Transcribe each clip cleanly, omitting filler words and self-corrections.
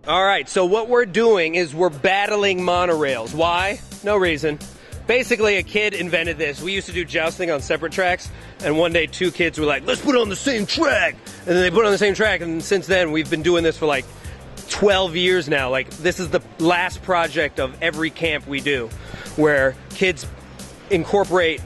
All right, so what we're doing is we're battling monorails. Why? No reason. Basically, a kid invented this. We used to do jousting on separate tracks, and one day 2 kids were like, let's put it on the same track. And then they put it on the same track, and since then we've been doing this for like 12 years now. Like, this is the last project of every camp we do, where kids incorporate,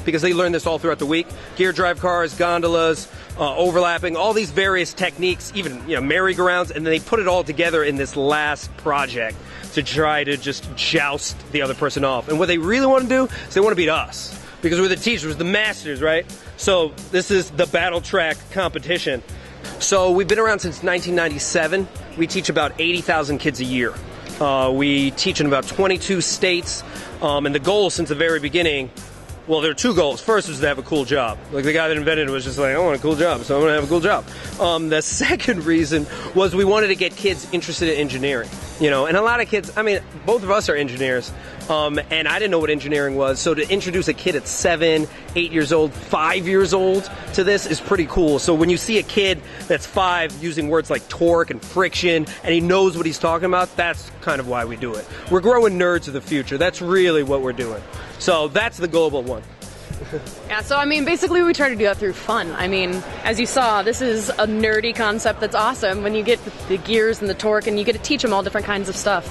because they learn this all throughout the week, gear drive cars, gondolas, overlapping, all these various techniques, even merry-go-rounds, and then they put it all together in this last project to try to just joust the other person off. And what they really want to do is they want to beat us, because we're the teachers, the masters, right? So this is the battle track competition. So we've been around since 1997. We teach about 80,000 kids a year. We teach in about 22 states, and the goal since the very beginning, well, there are 2 goals. First was to have a cool job. Like, the guy that invented it was just like, I want a cool job, so I'm going to have a cool job. The second reason was we wanted to get kids interested in engineering. And a lot of kids, I mean, both of us are engineers, and I didn't know what engineering was, so to introduce a kid at 7, 8 years old, 5 years old to this is pretty cool. So when you see a kid that's 5 using words like torque and friction, and he knows what he's talking about, that's kind of why we do it. We're growing nerds of the future. That's really what we're doing. So that's the global one. Yeah, so I mean, basically we try to do that through fun. I mean, as you saw, this is a nerdy concept that's awesome when you get the gears and the torque and you get to teach them all different kinds of stuff.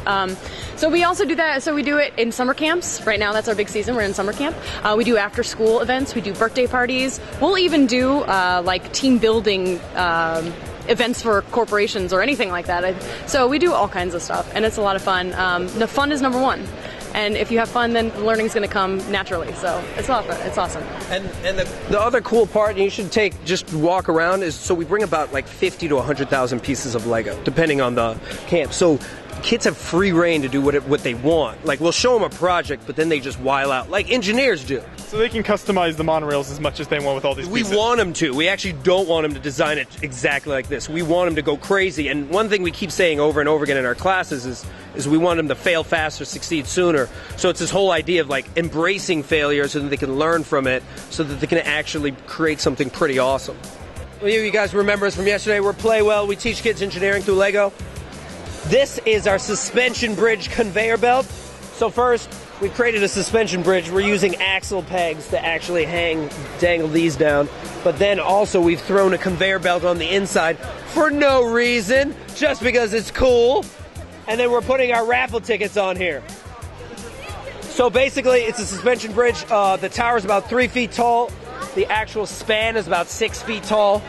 So we also do that, so we do it in summer camps. Right now, that's our big season, we're in summer camp. We do after school events, we do birthday parties. We'll even do like team building events for corporations or anything like that. So we do all kinds of stuff, and it's a lot of fun. The fun is number one. And if you have fun, then learning's going to come naturally. So it's a lot of fun. It's awesome. And the other cool part, and you should just walk around, is so we bring about like 50 to 100,000 pieces of Lego, depending on the camp. So kids have free reign to do what they want. Like, we'll show them a project, but then they just while out, like engineers do. So they can customize the monorails as much as they want with all these pieces. We want them to. We actually don't want them to design it exactly like this. We want them to go crazy. And one thing we keep saying over and over again in our classes is we want them to fail faster, succeed sooner. So it's this whole idea of like embracing failure so that they can learn from it, so that they can actually create something pretty awesome. Well, you guys remember us from yesterday. We're Play-Well. We teach kids engineering through Lego. This is our suspension bridge conveyor belt. So first, we created a suspension bridge. We're using axle pegs to actually dangle these down. But then also we've thrown a conveyor belt on the inside for no reason, just because it's cool. And then we're putting our raffle tickets on here. So basically, it's a suspension bridge. The tower is about 3 feet tall. The actual span is about 6 feet tall.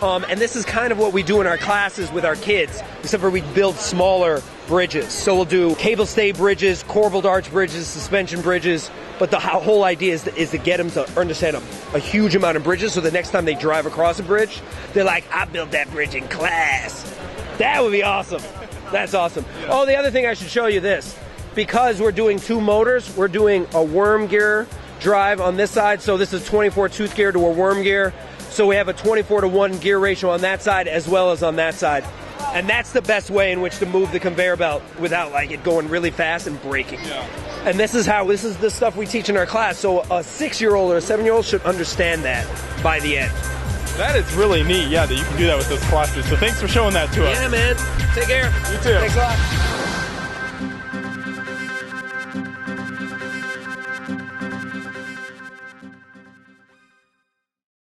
And this is kind of what we do in our classes with our kids, except for we build smaller bridges. So we'll do cable stay bridges, corbelled arch bridges, suspension bridges, but the whole idea is to get them to understand a huge amount of bridges, so the next time they drive across a bridge, they're like, I built that bridge in class. That would be awesome. That's awesome. Oh, the other thing I should show you this. Because we're doing 2 motors, we're doing a worm gear drive on this side, so this is 24 tooth gear to a worm gear. So we have a 24-to-1 gear ratio on that side as well as on that side. And that's the best way in which to move the conveyor belt without like it going really fast and breaking. Yeah. And this is the stuff we teach in our class. So a 6-year-old or a 7-year-old should understand that by the end. That is really neat, yeah, that you can do that with those classes. So thanks for showing that to us. Yeah, man. Take care. You too. Thanks a lot.